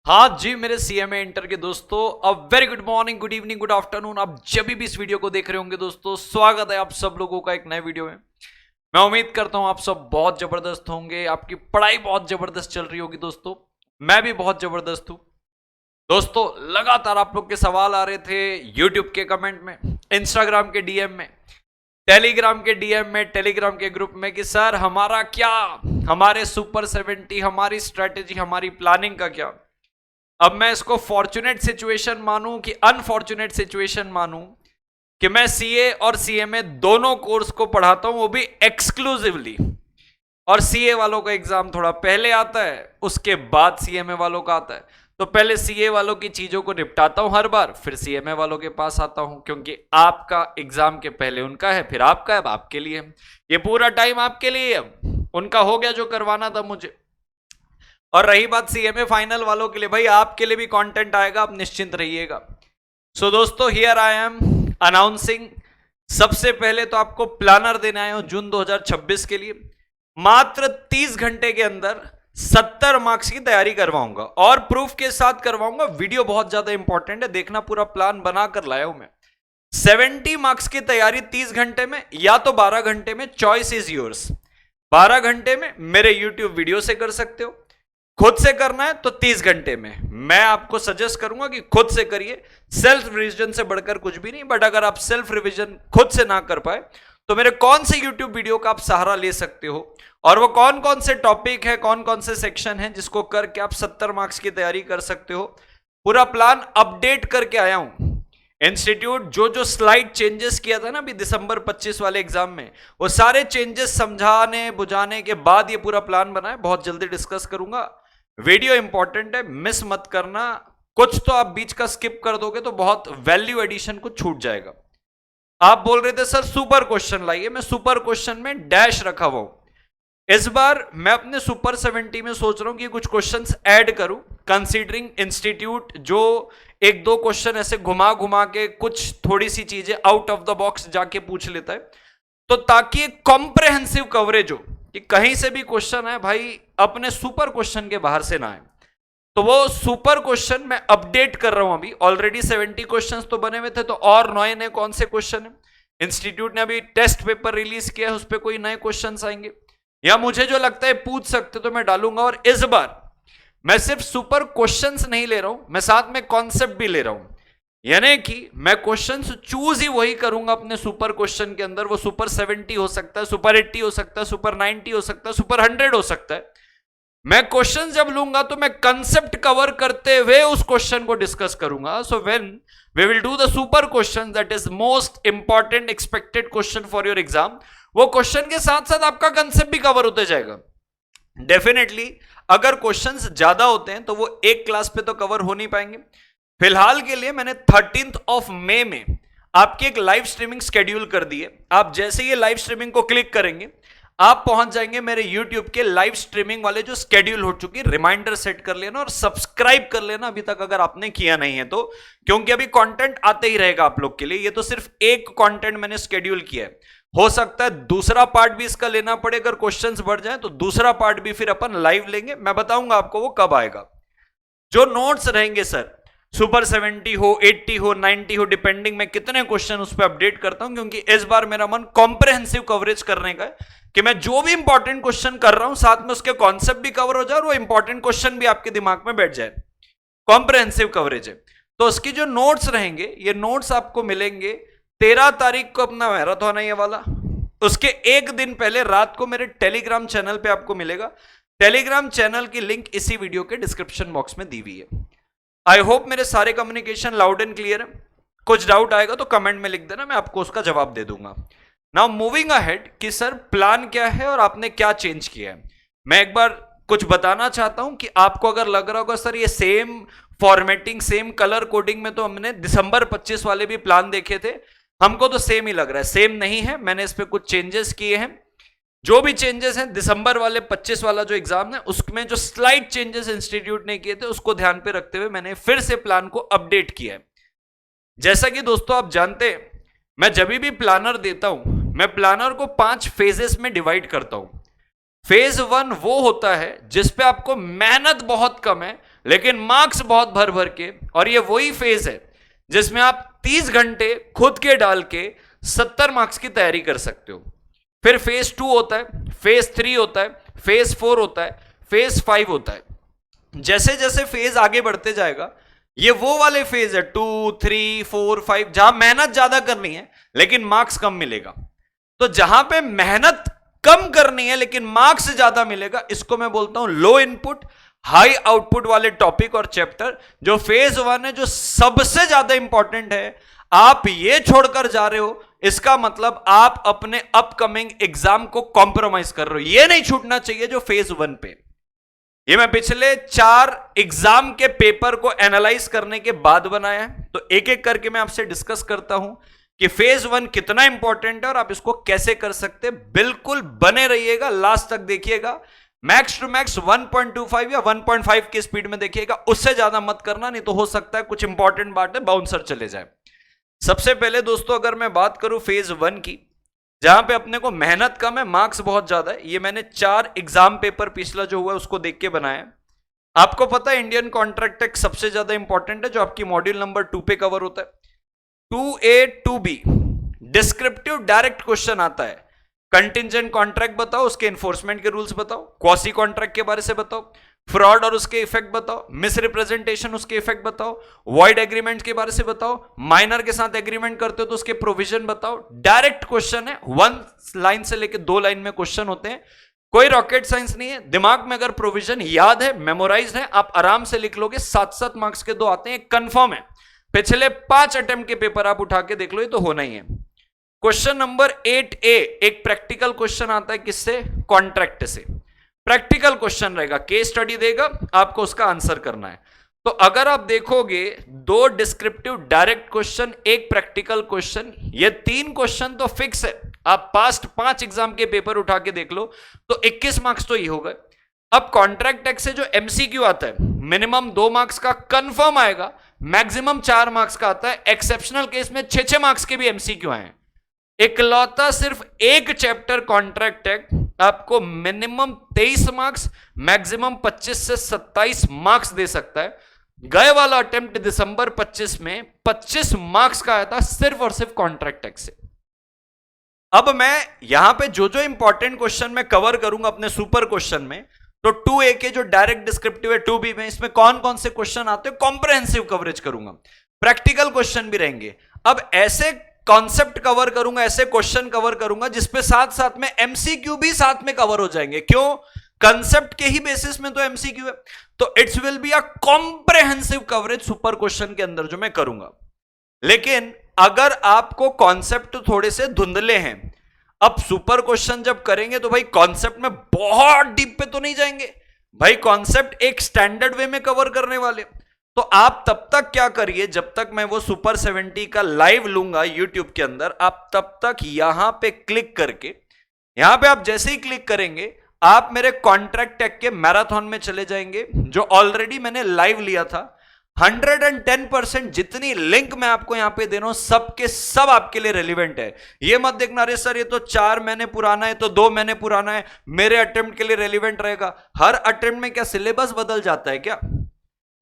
हाँ जी मेरे CMA inter के दोस्तों, a very good morning, good evening, good afternoon. आप जब भी इस वीडियो को देख रहे होंगे दोस्तों, स्वागत है आप सब लोगों का एक नए वीडियो में। मैं उम्मीद करता हूं आप सब बहुत जबरदस्त होंगे, आपकी पढ़ाई बहुत जबरदस्त चल रही होगी दोस्तों। मैं भी बहुत जबरदस्त हूं दोस्तों। लगातार आप लोग के सवाल आ रहे थे यूट्यूब के कमेंट में, इंस्टाग्राम के डीएम में, टेलीग्राम के डीएम में, टेलीग्राम के ग्रुप में कि सर हमारा क्या, हमारे सुपर 70, हमारी स्ट्रेटेजी, हमारी प्लानिंग का क्या। अब मैं इसको फॉर्चुनेट सिचुएशन मानूं कि अनफॉर्चुनेट सिचुएशन मानूं कि मैं सीए और सीएमए दोनों कोर्स को पढ़ाता हूं, वो भी एक्सक्लूसिवली। और सीए वालों का एग्जाम थोड़ा पहले आता है, उसके बाद सीएमए वालों का आता है। तो पहले सीए वालों की चीजों को निपटाता हूं हर बार, फिर सीएमए वालों के पास आता हूं, क्योंकि आपका एग्जाम के पहले उनका है, फिर आपका है, अब आपके लिए है। ये पूरा टाइम आपके लिए है, उनका हो गया जो करवाना था मुझे। और रही बात सीएमए फाइनल वालों के लिए, भाई आपके लिए भी कंटेंट आएगा, आप निश्चिंत रहिएगा। सो दोस्तों, हियर आई एम अनाउंसिंग। सबसे पहले तो आपको प्लानर देने आया हूं जून 2026 के लिए। मात्र 30 घंटे के अंदर 70 मार्क्स की तैयारी करवाऊंगा और प्रूफ के साथ करवाऊंगा। वीडियो बहुत ज्यादा इंपॉर्टेंट है, देखना, पूरा प्लान बनाकर लाया हूं मैं। 70 मार्क्स की तैयारी 30 घंटे में या तो 12 घंटे में, चॉइस इज योर्स। 12 घंटे में मेरे यूट्यूब वीडियो से कर सकते हो, खुद से करना है तो 30 घंटे में। मैं आपको सजेस्ट करूंगा कि खुद से करिए, सेल्फ रिवीजन से बढ़कर कुछ भी नहीं। बट अगर आप सेल्फ रिवीजन खुद से ना कर पाए तो मेरे कौन से यूट्यूब वीडियो का आप सहारा ले सकते हो, और वो कौन कौन से टॉपिक है, कौन कौन से सेक्शन है जिसको करके आप 70 मार्क्स की तैयारी कर सकते हो। पूरा प्लान अपडेट करके आया हूं। इंस्टीट्यूट जो जो स्लाइड चेंजेस किया था ना अभी दिसंबर 25 वाले एग्जाम में, वो सारे चेंजेस समझाने बुझाने के बाद ये पूरा प्लान बना है। बहुत जल्दी डिस्कस करूंगा। वीडियो इंपॉर्टेंट है, मिस मत करना। कुछ तो आप बीच का स्किप कर दोगे तो बहुत वैल्यू एडिशन को छूट जाएगा। आप बोल रहे थे सर सुपर क्वेश्चन लाइए, मैं सुपर क्वेश्चन में डैश रखा हुआ हूं। इस बार मैं अपने सुपर 70 में सोच रहा हूं कि कुछ क्वेश्चंस ऐड करूं, कंसीडरिंग इंस्टीट्यूट जो एक दो क्वेश्चन ऐसे घुमा घुमा के कुछ थोड़ी सी चीजें आउट ऑफ द बॉक्स जाके पूछ लेता है, तो ताकि एक कॉम्प्रहेंसिव कवरेज हो कि कहीं से भी क्वेश्चन है भाई अपने सुपर क्वेश्चन के बाहर से ना आए। तो वो सुपर क्वेश्चन मैं अपडेट कर रहा हूं अभी। ऑलरेडी 70 क्वेश्चंस तो बने हुए थे, तो और नए नए कौन से क्वेश्चन है। इंस्टीट्यूट ने अभी टेस्ट पेपर रिलीज किया है, उस पर कोई नए क्वेश्चंस आएंगे या मुझे जो लगता है पूछ सकते तो मैं डालूंगा। और इस बार मैं सिर्फ सुपर क्वेश्चंस नहीं ले रहा हूं, मैं साथ में कॉन्सेप्ट भी ले रहा हूं। यानी कि मैं क्वेश्चंस चूज ही वही करूंगा अपने सुपर क्वेश्चन के अंदर। वो सुपर 70 हो सकता है, सुपर 80 हो सकता है, सुपर 90 हो सकता है, सुपर 100 हो सकता है। मैं क्वेश्चन जब लूंगा तो मैं कंसेप्ट कवर करते हुए उस क्वेश्चन को डिस्कस करूंगा। So when we will do the super question, that is most important expected question for your exam, वो क्वेश्चन के साथ साथ आपका कंसेप्ट भी कवर होते जाएगा। डेफिनेटली अगर क्वेश्चंस ज्यादा होते हैं तो वो एक क्लास पे तो कवर हो नहीं पाएंगे। फिलहाल के लिए मैंने 13 मई में आपकी एक लाइव स्ट्रीमिंग शेड्यूल कर दी है। आप जैसे ये लाइव स्ट्रीमिंग को क्लिक करेंगे आप पहुंच जाएंगे मेरे YouTube के लाइव स्ट्रीमिंग वाले जो शेड्यूल हो चुकी है। रिमाइंडर सेट कर लेना और सब्सक्राइब कर लेना अभी तक अगर आपने किया नहीं है तो, क्योंकि अभी कंटेंट आते ही रहेगा आप लोग के लिए। ये तो सिर्फ एक कंटेंट मैंने शेड्यूल किया है, हो सकता है दूसरा पार्ट भी इसका लेना पड़े। अगर क्वेश्चंस बढ़ जाए तो दूसरा पार्ट भी फिर अपन लाइव लेंगे। मैं बताऊंगा आपको वो कब आएगा। जो नोट्स रहेंगे सर, सुपर 70 हो, 80 हो, 90 हो, डिपेंडिंग मैं कितने क्वेश्चन उस पर अपडेट करता हूं, क्योंकि इस बार मेरा मन कॉम्प्रहेंसिव कवरेज करने का है कि मैं जो भी इंपॉर्टेंट क्वेश्चन कर रहा हूं साथ में उसके कॉन्सेप्ट भी कवर हो जाए और वो इंपॉर्टेंट क्वेश्चन भी आपके दिमाग में बैठ जाए। कॉम्प्रहेंसिव कवरेज है। तो उसकी जो नोट्स रहेंगे, ये नोट्स आपको मिलेंगे 13 तारीख को, अपना मैराथन है ये वाला। उसके एक दिन पहले रात को मेरे टेलीग्राम चैनल पे आपको मिलेगा। टेलीग्राम चैनल की लिंक इसी वीडियो के डिस्क्रिप्शन बॉक्स में दी हुई है। आई होप मेरे सारे कम्युनिकेशन लाउड एंड क्लियर है। कुछ डाउट आएगा तो कमेंट में लिख देना, मैं आपको उसका जवाब दे दूंगा। नाउ मूविंग अहेड कि सर प्लान क्या है और आपने क्या चेंज किया है। मैं एक बार कुछ बताना चाहता हूं कि आपको अगर लग रहा होगा सर ये same formatting, same colour coding में तो हमने दिसंबर 25 वाले भी प्लान देखे थे, हमको तो सेम ही लग रहा है। सेम नहीं है, मैंने इस पर कुछ चेंजेस किए हैं। जो भी चेंजेस हैं दिसंबर वाले 25 वाला जो एग्जाम है उसमें जो स्लाइड चेंजेस इंस्टीट्यूट ने किए थे उसको ध्यान पे रखते हुए मैंने फिर से प्लान को अपडेट किया है। जैसा कि दोस्तों आप जानते हैं, मैं जब भी प्लानर देता हूं मैं प्लानर को 5 फेजेस में डिवाइड करता हूं। फेज 1 वो होता है जिसपे आपको मेहनत बहुत कम है, लेकिन मार्क्स बहुत भर भर के। और ये वही फेज है जिसमें आप 30 घंटे खुद के डाल के 70 मार्क्स की तैयारी कर सकते हो। फिर फेज 2 होता है, फेज 3 होता है, फेज 4 होता है, फेज 5 होता है। जैसे जैसे फेज आगे बढ़ते जाएगा, ये वो वाले फेज है 2, 3, 4, 5 जहां मेहनत ज्यादा करनी है लेकिन मार्क्स कम मिलेगा। तो जहां पे मेहनत कम करनी है लेकिन मार्क्स ज्यादा मिलेगा, इसको मैं बोलता हूं लो इनपुट हाई आउटपुट वाले टॉपिक और चैप्टर। जो फेज 1 है, जो सबसे ज्यादा इंपॉर्टेंट है, आप ये छोड़कर जा रहे हो, इसका मतलब आप अपने अपकमिंग एग्जाम को कॉम्प्रोमाइज कर रहे हो। ये नहीं छूटना चाहिए जो फेज 1 पे। ये मैं पिछले 4 एग्जाम के पेपर को एनालाइज करने के बाद बनाया है, तो एक एक करके मैं आपसे डिस्कस करता हूं कि फेज 1 कितना इंपॉर्टेंट है और आप इसको कैसे कर सकते हैं। बिल्कुल बने रहिएगा, लास्ट तक देखिएगा। मैक्स टू मैक्स 1.25 या 1.5 की स्पीड में देखिएगा, उससे ज्यादा मत करना, नहीं तो हो सकता है कुछ इंपॉर्टेंट बात है बाउंसर चले जाए। सबसे पहले दोस्तों अगर मैं बात करूं फेज 1 की, जहां पे अपने को मेहनत कम है, मार्क्स बहुत ज्यादा है, ये मैंने 4 एग्जाम पेपर पिछला जो हुआ है उसको देख के बनाया। आपको पता है इंडियन कॉन्ट्रैक्ट एक्ट सबसे ज्यादा इंपॉर्टेंट है, जो आपकी मॉड्यूल नंबर 2 पे कवर होता है। 2A 2B descriptive direct question आता है। कंटिंजेंट कॉन्ट्रैक्ट बताओ, उसके एनफोर्समेंट के रूल्स बताओ, क्वासी कॉन्ट्रैक्ट के बारे से बताओ, फ्रॉड और उसके इफेक्ट बताओ, मिस रिप्रेजेंटेशन उसके इफेक्ट बताओ, वॉइड एग्रीमेंट के बारे से बताओ, माइनर के साथ एग्रीमेंट करते हो तो उसके प्रोविजन बताओ। डायरेक्ट क्वेश्चन है, 1 लाइन से लेकर 2 लाइन में क्वेश्चन होते हैं। कोई रॉकेट साइंस नहीं है। दिमाग में अगर प्रोविजन याद है, मेमोराइज है, आप आराम से लिख लोगे। 7-7 मार्क्स के 2 आते हैं, कंफर्म है। पिछले 5 अटेम्प्ट के पेपर आप उठा के देख लो, ये तो होना ही है। क्वेश्चन नंबर 8A एक प्रैक्टिकल क्वेश्चन आता है, किससे? कॉन्ट्रैक्ट से। प्रैक्टिकल क्वेश्चन रहेगा, केस स्टडी देगा, आपको उसका आंसर करना है। तो अगर आप देखोगे 2 descriptive direct question, 1 practical question, ये 3 क्वेश्चन तो फिक्स है। आप पास्ट 5 एग्जाम के पेपर उठा के देख लो तो 21 मार्क्स तो ये हो गए। अब कॉन्ट्रैक्ट टैक्स से जो एमसीक्यू आता है, मिनिमम 2 मार्क्स का कंफर्म आएगा, मैक्सिमम 4 मार्क्स का आता है। एक्सेप्शनल केस में 6-6 मार्क्स के भी एमसीक्यू आए हैं। इकलौता सिर्फ एक चैप्टर कॉन्ट्रैक्ट एक्ट आपको मिनिमम 23 मार्क्स, मैक्सिमम 25 से 27 मार्क्स दे सकता है। गए वाला अटेम्प्ट दिसंबर 25 में 25 मार्क्स का आया था सिर्फ और सिर्फ कॉन्ट्रैक्ट एक्ट से। अब मैं यहां पे जो जो इंपॉर्टेंट क्वेश्चन मैं कवर करूंगा अपने सुपर क्वेश्चन में, तो 2A के जो डायरेक्ट डिस्क्रिप्टिव है, 2B में इसमें कौन कौन से क्वेश्चन आते हैं कॉम्प्रिहेंसिव कवरेज करूंगा। प्रैक्टिकल क्वेश्चन भी रहेंगे। अब ऐसे कॉन्सेप्ट कवर करूंगा, ऐसे क्वेश्चन कवर करूंगा जिसपे साथ साथ में एमसीक्यू भी साथ में कवर हो जाएंगे। क्यों? कंसेप्ट के ही बेसिस में तो एमसीक्यू है, तो it's will be a comprehensive coverage super question के अंदर जो मैं करूंगा। लेकिन अगर आपको कॉन्सेप्ट थोड़े से धुंधले हैं, अब सुपर क्वेश्चन जब करेंगे तो भाई कॉन्सेप्ट में बहुत डीप पे तो नहीं जाएंगे भाई, कॉन्सेप्ट एक स्टैंडर्ड वे में कवर करने वाले। तो आप तब तक क्या करिए, जब तक मैं वो सुपर 70 का लाइव लूंगा यूट्यूब के अंदर, आप तब तक यहां पे क्लिक करके, यहां पे आप जैसे ही क्लिक करेंगे आप मेरे कॉन्ट्रैक्ट टेक के मैराथन में चले जाएंगे, जो ऑलरेडी मैंने लाइव लिया था। 110% जितनी लिंक मैं आपको यहां पे दे रहा हूं, सब के सब आपके लिए रेलिवेंट है। ये मत देखना अरे सर ये तो 4 महीने पुराना है, तो 2 महीने पुराना है, मेरे अटेम्प्ट के लिए रेलिवेंट रहेगा। हर अटेम्प्ट में क्या सिलेबस बदल जाता है क्या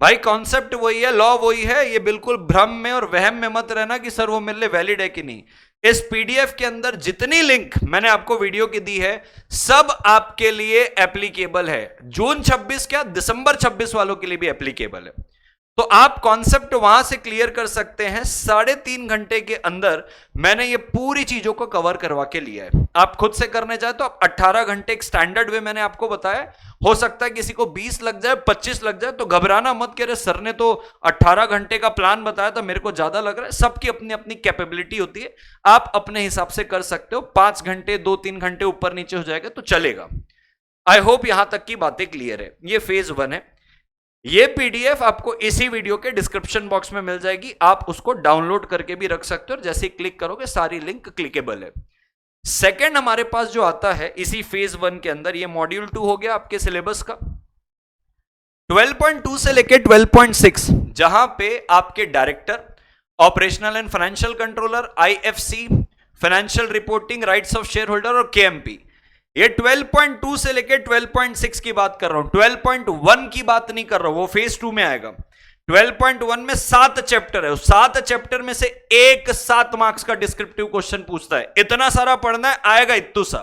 भाई? कॉन्सेप्ट वही है, लॉ वही है। ये बिल्कुल भ्रम में और वहम में मत रहना कि सर वो मेरे लिए वैलिड है कि नहीं। इस पीडीएफ के अंदर जितनी लिंक मैंने आपको वीडियो की दी है, सब आपके लिए एप्लीकेबल है। जून 26 क्या, दिसंबर 26 वालों के लिए भी एप्लीकेबल है। तो आप कॉन्सेप्ट वहां से क्लियर कर सकते हैं। 3.5 घंटे के अंदर मैंने ये पूरी चीजों को कवर करवा के लिया है। आप खुद से करने चाहे तो आप 18 घंटे एक स्टैंडर्ड वे मैंने आपको बताया। हो सकता है किसी को 20 लग जाए, 25 लग जाए, तो घबराना मत। कह रहे सर ने तो 18 घंटे का प्लान बताया था, मेरे को ज्यादा लग रहा है। सबकी अपनी अपनी कैपेबिलिटी होती है, आप अपने हिसाब से कर सकते हो। 5 घंटे 2-3 घंटे ऊपर नीचे हो जाएगा तो चलेगा। आई होप यहां तक की बातें क्लियर है। ये फेज 1 है। ये पीडीएफ आपको इसी वीडियो के डिस्क्रिप्शन बॉक्स में मिल जाएगी, आप उसको डाउनलोड करके भी रख सकते हो और जैसे ही क्लिक करोगे सारी लिंक क्लिकेबल है। सेकंड हमारे पास जो आता है इसी फेज 1 के अंदर, ये मॉड्यूल 2 हो गया आपके सिलेबस का। 12.2 से लेके 12.6 जहां पे आपके director, operational and financial controller, IFC, financial reporting, rights of share holder और केएमपी, ये 12.2 से लेके 12.6 की बात कर रहा हूं, 12.1 की बात नहीं कर रहा हूं, वो फेज 2 में आएगा। 12.1 में 7 चैप्टर है, 7 चैप्टर में से एक 7 मार्क्स का डिस्क्रिप्टिव क्वेश्चन पूछता है। इतना सारा पढ़ना है, आएगा इत्तू सा,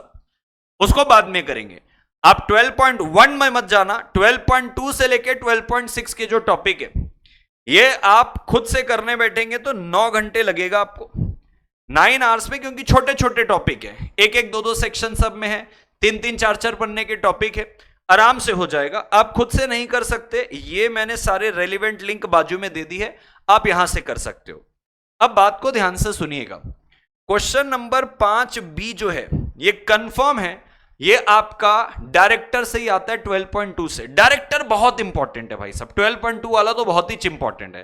उसको बाद में करेंगे। आप 12.1 में मत जाना, 12.2 से लेके 12.6 के जो टॉपिक है ये आप खुद से करने बैठेंगे तो 9 घंटे लगेगा आपको, 9 आवर्स में, क्योंकि छोटे छोटे टॉपिक है, एक एक दो दो सेक्शन सब में है, 3-3 4-4 पढ़ने के टॉपिक है, आराम से हो जाएगा। आप खुद से नहीं कर सकते, ये मैंने सारे रेलिवेंट लिंक बाजू में दे दी है, आप यहां से कर सकते हो। अब बात को ध्यान से सुनिएगा, क्वेश्चन नंबर 5B जो है ये कंफर्म है, ये आपका डायरेक्टर से ही आता है 12.2 से। डायरेक्टर बहुत इंपॉर्टेंट है भाई साहब, 12.2 वाला तो बहुत ही इंपॉर्टेंट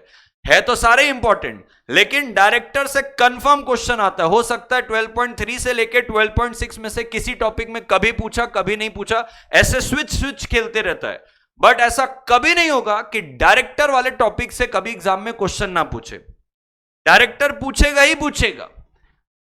है तो सारे इंपॉर्टेंट, लेकिन डायरेक्टर से कंफर्म क्वेश्चन आता है। हो सकता है 12.3 से लेके 12.6 में से किसी टॉपिक में कभी पूछा कभी नहीं पूछा, ऐसे स्विच खेलते रहता है, बट ऐसा कभी नहीं होगा कि डायरेक्टर वाले टॉपिक से कभी एग्जाम में क्वेश्चन ना पूछे। डायरेक्टर पूछेगा ही पूछेगा।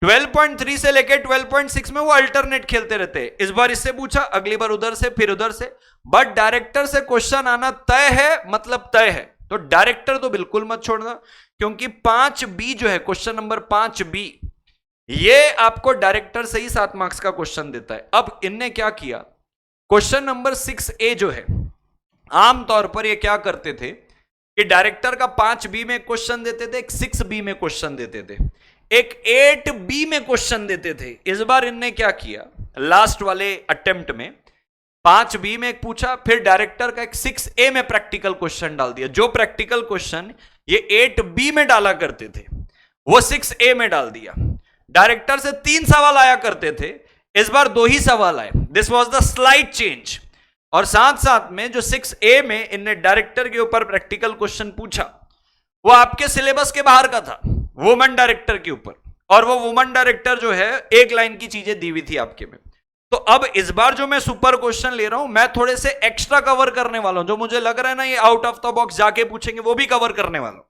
12.3 से लेके 12.6 में वो अल्टरनेट खेलते रहते हैं, इस बार इससे पूछा, अगली बार उधर से, फिर उधर से, बट डायरेक्टर से क्वेश्चन आना तय है, मतलब तय है। तो डायरेक्टर तो बिल्कुल मत छोड़ना, क्योंकि 5B जो है, क्वेश्चन नंबर 5B, ये आपको डायरेक्टर से ही 7 मार्क्स का क्वेश्चन देता है। अब इनने क्या किया, क्वेश्चन नंबर 6A जो है, आमतौर पर ये क्या करते थे कि डायरेक्टर का 5B में क्वेश्चन देते थे, एक 6B में क्वेश्चन देते थे, एक 8B में क्वेश्चन देते थे। इस बार इनने क्या किया, लास्ट वाले अटेम्प्ट में 5B में एक पूछा, फिर डायरेक्टर का एक 6A में प्रैक्टिकल क्वेश्चन डाल दिया। जो प्रैक्टिकल क्वेश्चन ये 8B में डाला करते थे वो 6A में डाल दिया। डायरेक्टर से 3 सवाल आया करते थे, इस बार 2 ही सवाल आए। This was the slide change. और साथ साथ में जो 6A में इनने डायरेक्टर के ऊपर प्रैक्टिकल क्वेश्चन पूछा, वो आपके सिलेबस के बाहर का था, वुमन डायरेक्टर के ऊपर, और वो वुमन डायरेक्टर जो है एक लाइन की चीजें दी हुई थी आपके में। तो अब इस बार जो मैं सुपर क्वेश्चन ले रहा हूं, मैं थोड़े से एक्स्ट्रा कवर करने वाला हूं, जो मुझे लग रहा है ना ये आउट ऑफ द बॉक्स जाके पूछेंगे, वो भी कवर करने वाला हूं।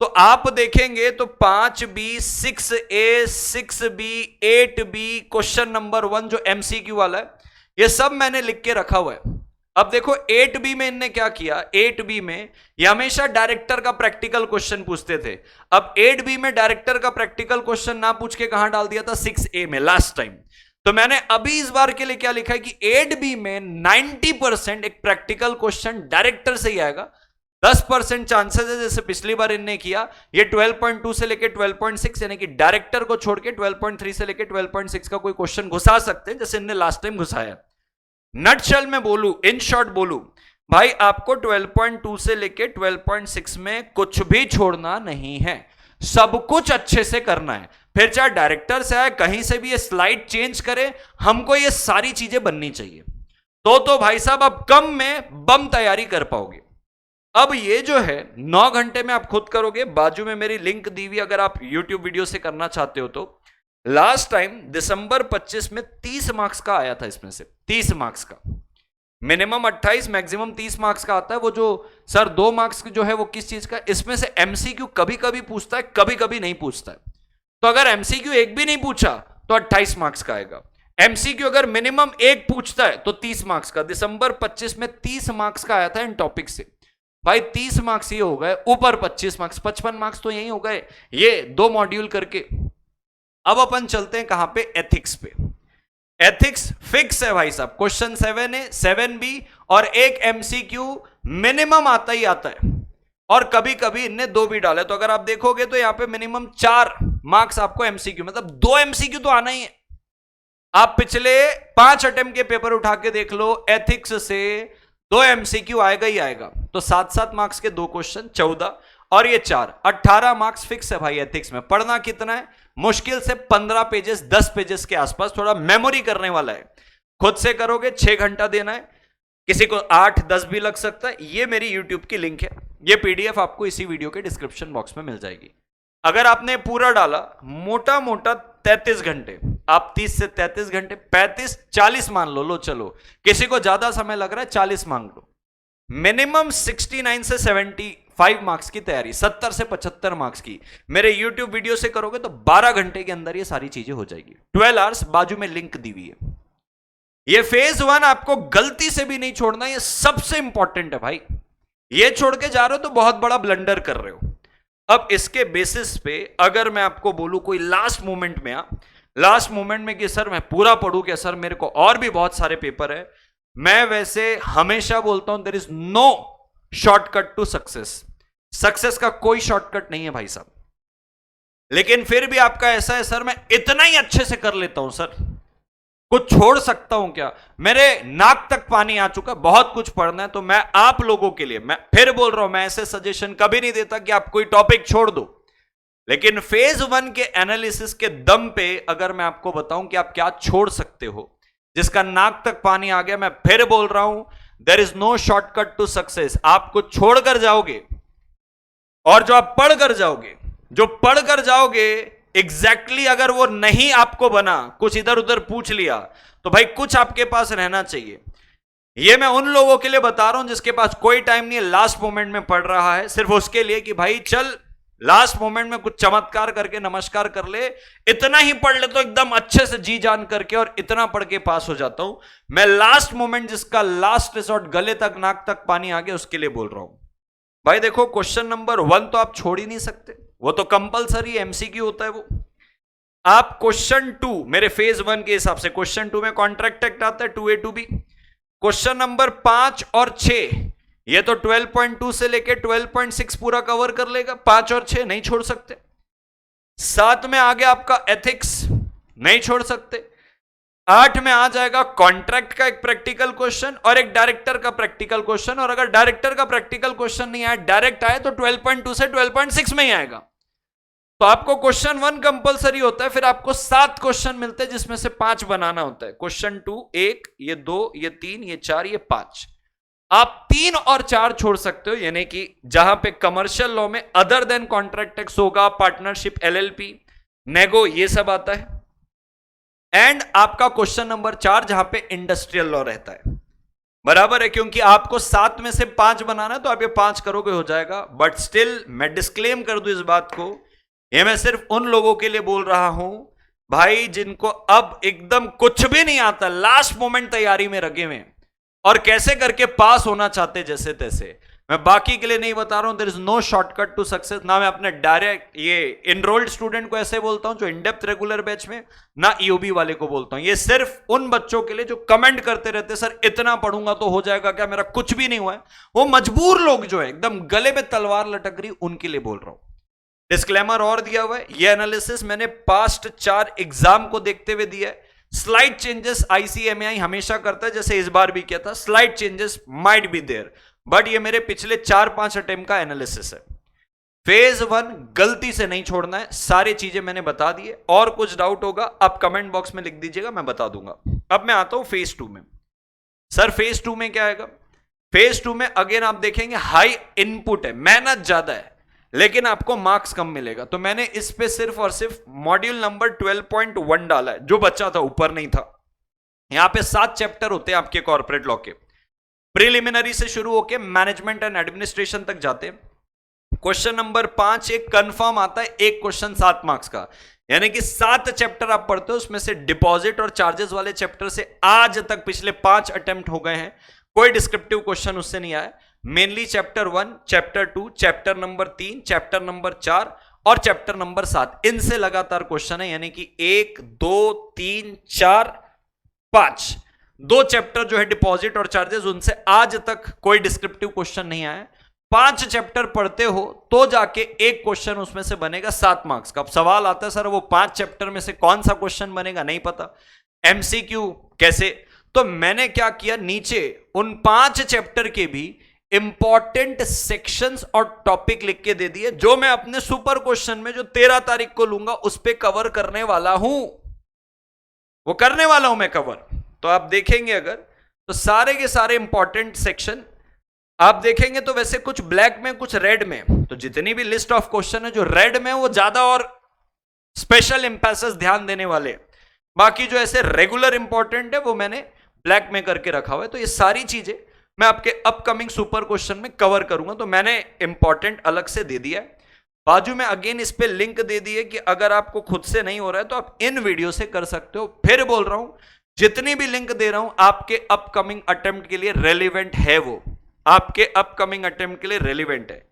तो आप देखेंगे तो 5B, 6A, 6B, 8B, question number 1 जो MCQ वाला है, ये सब मैंने लिख के रखा हुआ है। अब देखो 8B में इनने क्या किया, 8B में ये हमेशा डायरेक्टर का प्रैक्टिकल क्वेश्चन पूछते थे। अब 8B में डायरेक्टर का प्रैक्टिकल क्वेश्चन ना पूछ के कहां डाल दिया था, 6A में लास्ट टाइम। तो मैंने अभी इस बार के लिए क्या लिखा है कि 8B में 90% एक प्रैक्टिकल क्वेश्चन डायरेक्टर से ही आएगा, 10% चांसेस है जैसे पिछली बार इनने किया, ये 12.2 से लेके 12.6 यानी कि डायरेक्टर को छोड़ के 12.3 से लेके 12.6 का कोई क्वेश्चन घुसा सकते हैं, जैसे इनने लास्ट टाइम घुसाया। नटशेल में बोलूं, इन शॉर्ट बोलूं, भाई आपको 12.2 से लेके 12.6 में कुछ भी छोड़ना नहीं है, सब कुछ अच्छे से करना है। फिर चाहे डायरेक्टर से आए, कहीं से भी ये स्लाइड चेंज करे, हमको ये सारी चीजें बननी चाहिए। तो भाई साहब अब कम में बम तैयारी कर पाओगे। अब ये जो है 9 घंटे में आप खुद करोगे, बाजू में मेरी लिंक दी हुई, अगर आप YouTube वीडियो से करना चाहते हो तो। लास्ट टाइम दिसंबर 25 में 30 मार्क्स का आया था, इसमें से 30 मार्क्स का, मिनिमम 28 मैक्सिमम 30 मार्क्स का आता है। वो जो सर 2 मार्क्स जो है वो किस चीज का, इसमें से MCQ कभी कभी पूछता है, कभी कभी नहीं पूछता है। तो अगर MCQ एक भी नहीं पूछा तो 28 मार्क्स का आएगा। MCQ अगर मिनिमम एक पूछता है तो 30 मार्क्स का। दिसंबर 25 में 30 मार्क्स का आया था इन टॉपिक से। भाई 30 मार्क्स ये हो गए, ऊपर 25 मार्क्स, 55 मार्क्स तो यही हो गए, ये 2 मॉड्यूल करके। अब अपन चलते हैं कहां पे, एथिक्स पे। एथिक्स फिक्स है भाई साहब, क्वेश्चन 7A, 7B और एक MCQ मिनिमम आता ही आता है, और कभी कभी इनने 2 भी डाले। तो अगर आप देखोगे तो यहां पे मिनिमम 4 मार्क्स आपको MCQ, मतलब 2 MCQ तो आना ही है। आप पिछले 5 अटेम्प्ट के पेपर उठा के देख लो, एथिक्स से 2 MCQ आएगा ही आएगा। तो 7-7 मार्क्स के 2 क्वेश्चन, 14 और ये 4, 18 मार्क्स फिक्स है भाई एथिक्स में। पढ़ना कितना है, मुश्किल से 15 पेजेस, 10 पेजेस के आसपास, थोड़ा मेमोरी करने वाला है। खुद से करोगे 6 घंटा देना है, किसी को 8-10 भी लग सकता है। ये मेरी यूट्यूब की लिंक है, ये PDF आपको इसी वीडियो के डिस्क्रिप्शन बॉक्स में मिल जाएगी। अगर आपने पूरा डाला, मोटा मोटा 33 घंटे, आप 30 से 33 घंटे, 35, 40 मान लो चलो, किसी को ज्यादा समय लग रहा है 40 मान लो। मिनिमम 69 से 75 मार्क्स की तैयारी, 70 से 75 मार्क्स की मेरे YouTube वीडियो से करोगे तो 12 घंटे के अंदर ये सारी चीजें हो जाएगी। 12 आवर्स, बाजू में लिंक दी हुई है। ये फेज 1 आपको गलती से भी नहीं छोड़ना, ये सबसे इंपॉर्टेंट है भाई। ये छोड़ के जा रहे हो तो बहुत बड़ा ब्लंडर कर रहे हो। अब इसके बेसिस पे अगर मैं आपको बोलूं कोई लास्ट मोमेंट में लास्ट मोमेंट में कि सर मैं पूरा पढ़ूं क्या, सर मेरे को और भी बहुत सारे पेपर है, मैं वैसे हमेशा बोलता हूं there is no shortcut to success. Success का कोई शॉर्टकट नहीं है भाई साहब। लेकिन फिर भी आपका ऐसा है सर मैं इतना ही अच्छे से कर लेता हूं सर, कुछ छोड़ सकता हूं क्या, मेरे नाक तक पानी आ चुका, बहुत कुछ पढ़ना है। तो मैं आप लोगों के लिए मैं फिर बोल रहा हूं, मैं ऐसे सजेशन कभी नहीं देता कि आप कोई टॉपिक छोड़ दो, लेकिन फेज 1 के एनालिसिस के दम पे अगर मैं आपको बताऊं कि आप क्या छोड़ सकते हो जिसका नाक तक पानी आ गया, मैं फिर बोल रहा हूं there is no shortcut to success. आप कुछ छोड़कर जाओगे और जो आप पढ़कर जाओगे, जो पढ़कर जाओगे एग्जैक्टली अगर वो नहीं आपको बना, कुछ इधर उधर पूछ लिया, तो भाई कुछ आपके पास रहना चाहिए। ये मैं उन लोगों के लिए बता रहा हूं जिसके पास कोई टाइम नहीं है, लास्ट मोमेंट में पढ़ रहा है, सिर्फ उसके लिए कि भाई चल लास्ट मोमेंट में कुछ चमत्कार करके नमस्कार कर ले, इतना ही पढ़ ले तो एकदम अच्छे से जी जान करके और इतना पढ़ के पास हो जाता हूं। मैं लास्ट मोमेंट जिसका लास्ट रिसोर्ट गले तक नाक तक पानी आ गया उसके लिए बोल रहा हूं। भाई देखो क्वेश्चन नंबर 1 तो आप छोड़ ही नहीं सकते, वो तो कंपलसरी एमसीक्यू होता है वो। आप क्वेश्चन 2 मेरे फेज 1 के हिसाब से, क्वेश्चन 2 में कॉन्ट्रैक्ट एक्ट आता है 2A 2B। क्वेश्चन नंबर 5 और 6 ये तो 12.2 से लेके 12.6 पूरा कवर कर लेगा, 5 और 6 नहीं छोड़ सकते। 7 में आ गया आपका एथिक्स, नहीं छोड़ सकते। 8 में आ जाएगा कॉन्ट्रैक्ट का एक प्रैक्टिकल क्वेश्चन और एक डायरेक्टर का प्रैक्टिकल क्वेश्चन, और अगर डायरेक्टर का प्रैक्टिकल क्वेश्चन नहीं आया, डायरेक्ट आए तो 12.2 से 12.6 में ही आएगा। तो आपको क्वेश्चन 1 कंपलसरी होता है, फिर आपको 7 क्वेश्चन मिलते हैं जिसमें से 5 बनाना होता है। क्वेश्चन 2 1, ये 2, ये 3, ये 4, ये 5। आप 3 और 4 छोड़ सकते हो, यानी कि जहां पे कमर्शियल लॉ में अदर देन कॉन्ट्रैक्ट टैक्स होगा, पार्टनरशिप, LLP, नेगो, ये सब आता है। एंड आपका क्वेश्चन नंबर 4 जहां पे इंडस्ट्रियल लॉ रहता है, बराबर है, क्योंकि आपको 7 में से 5 बनाना है तो आप ये 5 करोगे हो जाएगा। बट स्टिल मैं डिस्क्लेम कर दूं इस बात को, ये मैं सिर्फ उन लोगों के लिए बोल रहा हूं भाई जिनको अब एकदम कुछ भी नहीं आता, लास्ट मोमेंट तैयारी में लगे हुए और कैसे करके पास होना चाहते जैसे तैसे। मैं बाकी के लिए नहीं बता रहा हूं, there is no shortcut to success. ना मैं अपने डायरेक्ट ये इनरोल्ड स्टूडेंट को ऐसे बोलता हूं जो इन डेप्थ रेगुलर बैच में, ना ईओबी वाले को बोलता हूं। ये सिर्फ उन बच्चों के लिए जो कमेंट करते रहते सर इतना पढ़ूंगा तो हो जाएगा क्या, मेरा कुछ भी नहीं हुआ है, वो मजबूर लोग जो है एकदम गले में तलवार लटक रही, उनके लिए बोल रहा हूं। डिस्क्लेमर और दिया हुआ है, ये एनालिसिस मैंने पास्ट 4 एग्जाम को देखते हुए दिया है। स्लाइड चेंजेस ICMAI हमेशा करता है, जैसे इस बार भी किया था, slide changes might be there, but ये मेरे पिछले 4-5 अटेम्प्ट का एनालिसिस है। फेज 1 गलती से नहीं छोड़ना है, सारी चीजें मैंने बता दी है। और कुछ डाउट होगा आप कमेंट बॉक्स में लिख दीजिएगा, मैं बता दूंगा। अब मैं आता हूं फेज 2 में। सर फेज 2 में क्या आएगा? फेज 2 में अगेन आप देखेंगे हाई इनपुट है, मेहनत ज्यादा है, लेकिन आपको मार्क्स कम मिलेगा। तो मैंने इस पे सिर्फ और सिर्फ मॉड्यूल नंबर 12.1 डाला है, जो बच्चा था ऊपर नहीं था। यहां पे 7 चैप्टर होते हैं आपके कॉर्पोरेट लॉ के, प्रिलिमिनरी से शुरू होके मैनेजमेंट एंड एडमिनिस्ट्रेशन तक जाते हैं। क्वेश्चन नंबर 5 एक कंफर्म आता है, एक क्वेश्चन 7 मार्क्स का, यानी कि 7 चैप्टर आप पढ़ते हो, उसमें से डिपॉजिट और चार्जेस वाले चैप्टर से आज तक पिछले 5 अटेम्प्ट हो गए हैं, कोई डिस्क्रिप्टिव क्वेश्चन उससे नहीं आया। Mainly chapter 1, chapter 2, chapter number 3, chapter number 4 और चैप्टर नंबर 7, इनसे लगातार क्वेश्चन है, यानी कि 1 2 3 4 5 2 चैप्टर जो है डिपॉजिट और चार्जेस, उनसे आज तक कोई डिस्क्रिप्टिव क्वेश्चन नहीं आया। 5 चैप्टर पढ़ते हो तो जाके एक क्वेश्चन उसमें से बनेगा 7 मार्क्स का। अब सवाल आता है सर वो 5 चैप्टर में से कौन सा क्वेश्चन बनेगा, नहीं पता, MCQ कैसे? तो मैंने क्या किया, नीचे उन 5 चैप्टर के भी इंपॉर्टेंट सेक्शंस और टॉपिक लिख के दे दिए, जो मैं अपने सुपर क्वेश्चन में जो 13 तारीख को लूंगा उस पे कवर करने वाला हूं, वो करने वाला हूं मैं कवर। तो आप देखेंगे अगर तो सारे के सारे इंपॉर्टेंट सेक्शन आप देखेंगे तो वैसे कुछ ब्लैक में कुछ रेड में, तो जितनी भी लिस्ट ऑफ क्वेश्चन है जो रेड में वो ज्यादा और स्पेशल एम्फेसिस ध्यान देने वाले, बाकी जो ऐसे रेगुलर इंपॉर्टेंट है वो मैंने ब्लैक में करके रखा हुआ है। तो ये सारी चीजें मैं आपके अपकमिंग सुपर क्वेश्चन में कवर करूंगा, तो मैंने इंपॉर्टेंट अलग से दे दिया है। बाजू में अगेन इस पे लिंक दे दी है कि अगर आपको खुद से नहीं हो रहा है तो आप इन वीडियो से कर सकते हो। फिर बोल रहा हूं जितनी भी लिंक दे रहा हूं आपके अपकमिंग अटेम्प्ट के लिए रेलिवेंट है, वो आपके अपकमिंग अटेम्प्ट के लिए रेलिवेंट है।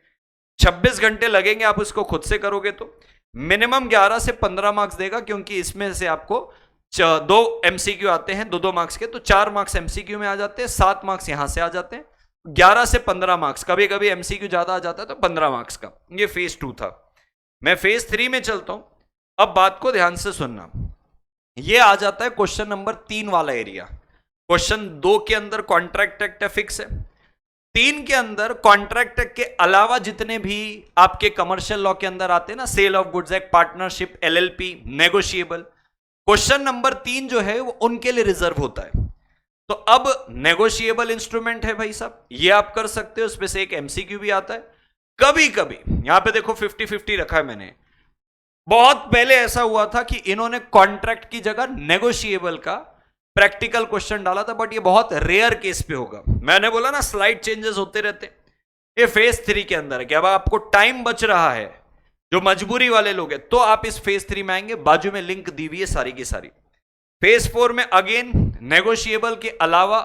26 घंटे लगेंगे, आप उसको खुद से करोगे तो मिनिमम 11 से 15 मार्क्स देगा, क्योंकि इसमें से आपको 2 एमसीक्यू आते हैं 2-2 मार्क्स के, तो 4 मार्क्स एमसीक्यू में आ जाते हैं, 7 मार्क्स यहां से आ जाते हैं, 11 से 15 मार्क्स। कभी कभी एमसीक्यू ज्यादा आ जाता है तो 15 मार्क्स का। ये फेज 2 था। मैं फेज 3 में चलता हूं। अब बात को ध्यान से सुनना। ये आ जाता है क्वेश्चन नंबर 3 वाला एरिया। क्वेश्चन 2 के अंदर कॉन्ट्रैक्ट एक्ट फिक्स है, 3 के अंदर कॉन्ट्रैक्ट एक्ट के अलावा जितने भी आपके कमर्शियल लॉ के अंदर आते हैं ना, sale of goods act, partnership, LLP, negotiable, question number 3 जो है वो उनके लिए रिजर्व होता है। तो अब नेगोशिएबल इंस्ट्रूमेंट है भाई साहब, ये आप कर सकते हो, उसमें से एक एमसीक्यू भी आता है। कभी कभी यहां पे देखो 50-50 रखा है मैंने। बहुत पहले ऐसा हुआ था कि इन्होंने कॉन्ट्रैक्ट की जगह नेगोशिएबल का प्रैक्टिकल क्वेश्चन डाला था, बट ये बहुत रेयर केस पे होगा। मैंने बोला ना स्लाइड चेंजेस होते रहते। ये फेज 3 के अंदर है कि अब आपको टाइम बच रहा है, जो मजबूरी वाले लोग हैं, तो आप इस फेज 3 में आएंगे। बाजू में लिंक दी हुई है सारी की सारी। फेज 4 में अगेन नेगोशिएबल के अलावा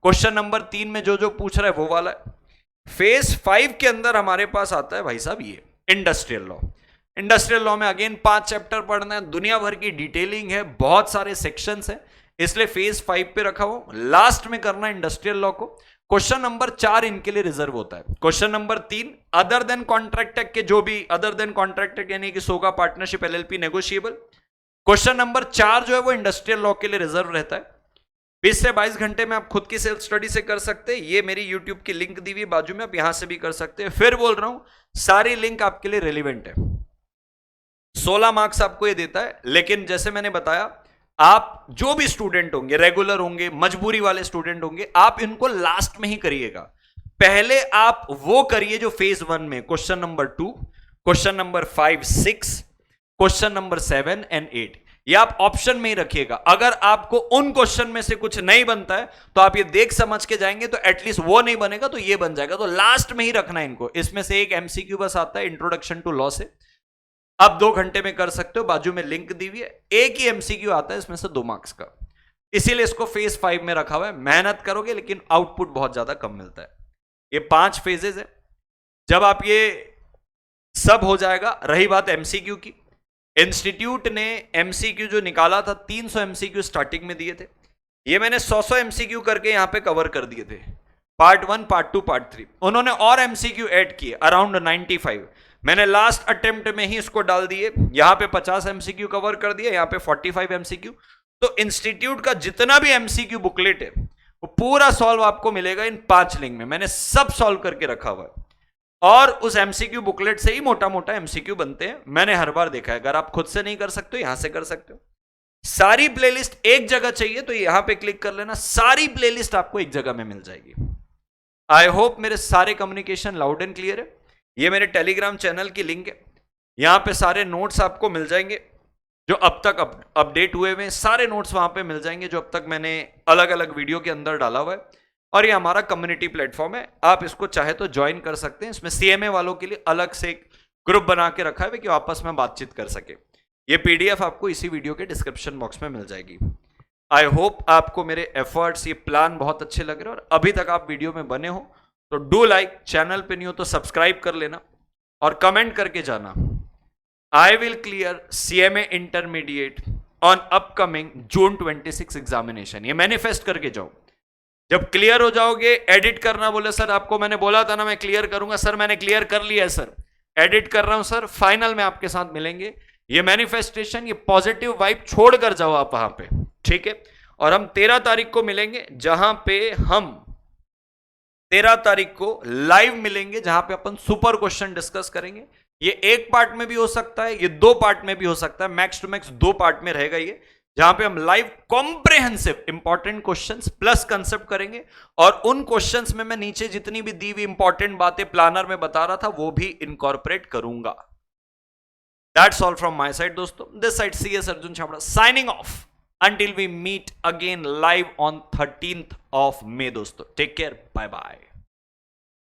क्वेश्चन नंबर 3 में जो जो पूछ रहा है वो वाला है। फेज 5 के अंदर हमारे पास आता है भाई साहब ये इंडस्ट्रियल लॉ। इंडस्ट्रियल लॉ में अगेन 5 चैप्टर पढ़ना है, दुनिया भर की डिटेलिंग है, बहुत सारे सेक्शंस हैं, इसलिए फेज 5 पे रखा हो। लास्ट में करना इंडस्ट्रियल लॉ को। क्वेश्चन नंबर 4 इनके लिए रिजर्व होता है। Question number 3 other than contract act के जो भी अदर देन कॉन्ट्रैक्ट एक्ट यानी कि SOGA, partnership, LLP, negotiable. Question number 4 जो है वो इंडस्ट्रियल लॉ के लिए रिजर्व रहता है। 20 से 22 घंटे में आप खुद की सेल्फ स्टडी से कर सकते हैं। ये मेरी यूट्यूब की लिंक दी हुई बाजू में, आप यहां से भी कर सकते हैं। फिर बोल रहा हूं सारी लिंक आपके लिए रेलिवेंट है। 16 मार्क्स आपको ये देता है, लेकिन जैसे मैंने बताया आप जो भी स्टूडेंट होंगे, रेगुलर होंगे, मजबूरी वाले स्टूडेंट होंगे, आप इनको लास्ट में ही करिएगा। पहले आप वो करिए जो फेज 1 में question number 2, question number 5, 6, question number 7 and 8, ये आप ऑप्शन में ही रखिएगा। अगर आपको उन क्वेश्चन में से कुछ नहीं बनता है तो आप ये देख समझ के जाएंगे, तो एटलीस्ट वो नहीं बनेगा तो ये बन जाएगा। तो लास्ट में ही रखना है इनको। इसमें से एक एमसीक्यू बस आता है इंट्रोडक्शन टू लॉ से, आप 2 घंटे में कर सकते हो, बाजू में लिंक दी हुई है। एक ही एमसीक्यू आता है इसमें से 2 मार्क्स का, इसीलिए इसको फेज 5 में रखा हुआ है। मेहनत करोगे लेकिन आउटपुट बहुत ज्यादा कम मिलता है। ये 5 फेजेस है। जब आप ये सब हो जाएगा, रही बात एमसीक्यू की, इंस्टीट्यूट ने एमसीक्यू जो निकाला था 300 एमसीक्यू स्टार्टिंग में दिए थे, ये मैंने 100 एमसीक्यू करके यहां पे कवर कर दिए थे। पार्ट 1, पार्ट 2, पार्ट 3 उन्होंने और एमसीक्यू ऐड किए अराउंड 95। मैंने लास्ट अटेम्प्ट में ही इसको डाल दिए। यहां पे 50 एमसीक्यू कवर कर दिए, यहां पे 45 एमसीक्यू। तो इंस्टीट्यूट का जितना भी एमसीक्यू बुकलेट है वो पूरा सॉल्व आपको मिलेगा इन 5 लिंक में। मैंने सब सॉल्व करके रखा हुआ है और उस एमसीक्यू बुकलेट से ही मोटा मोटा एमसीक्यू बनते हैं। मैंने हर बार देखा है। अगर आप खुद से नहीं कर सकते हो यहां से कर सकते हो। सारी प्लेलिस्ट एक जगह चाहिए तो यहां पे क्लिक कर लेना, सारी प्लेलिस्ट आपको एक जगह में मिल जाएगी। आई होप मेरे सारे कम्युनिकेशन लाउड एंड क्लियर है। ये मेरे टेलीग्राम चैनल की लिंक है, यहां पे सारे नोट्स आपको मिल जाएंगे जो अब तक अपडेट हुए हुए, सारे नोट्स वहां पे मिल जाएंगे जो अब तक मैंने अलग अलग वीडियो के अंदर डाला हुआ है। और ये हमारा कम्युनिटी प्लेटफॉर्म है, आप इसको चाहे तो ज्वाइन कर सकते हैं। इसमें सीएमए वालों के लिए अलग से एक ग्रुप बना के रखा है कि आपस में बातचीत कर सके। ये पीडीएफ आपको इसी वीडियो के डिस्क्रिप्शन बॉक्स में मिल जाएगी। आई होप आपको मेरे एफर्ट्स, ये प्लान बहुत अच्छे लग रहे हैं और अभी तक आप वीडियो में बने हो तो डू लाइक, चैनल पे नहीं हो तो सब्सक्राइब कर लेना और कमेंट करके जाना। I will clear CMA intermediate on upcoming June 26 examination. ये मैनिफेस्ट करके जाओ। जब क्लियर हो जाओगे, एडिट करना बोले सर आपको मैंने बोला था ना मैं क्लियर करूंगा, सर मैंने क्लियर कर लिया है सर, एडिट कर रहा हूं सर, फाइनल में आपके साथ मिलेंगे। ये मैनिफेस्टेशन, ये पॉजिटिव वाइब छोड़ कर जाओ आप वहां पे, ठीक है। और हम 13 तारीख को मिलेंगे, जहां पे हम 13 तारीख को लाइव मिलेंगे, जहां पे अपन सुपर क्वेश्चन डिस्कस करेंगे। ये एक पार्ट में भी हो सकता है, ये 2 पार्ट में भी हो सकता है, मैक्स टू मैक्स 2 पार्ट में रहेगा ये, जहां पे हम live comprehensive important questions plus concept करेंगे। और उन क्वेश्चंस में मैं नीचे जितनी भी दी हुई इंपॉर्टेंट बातें प्लानर में बता रहा था वो भी इनकॉर्पोरेट करूंगा। That's all from my side दोस्तों। This side CS Arjun Chhabra signing off until we meet again live on 13th of May दोस्तों। Take care, bye bye.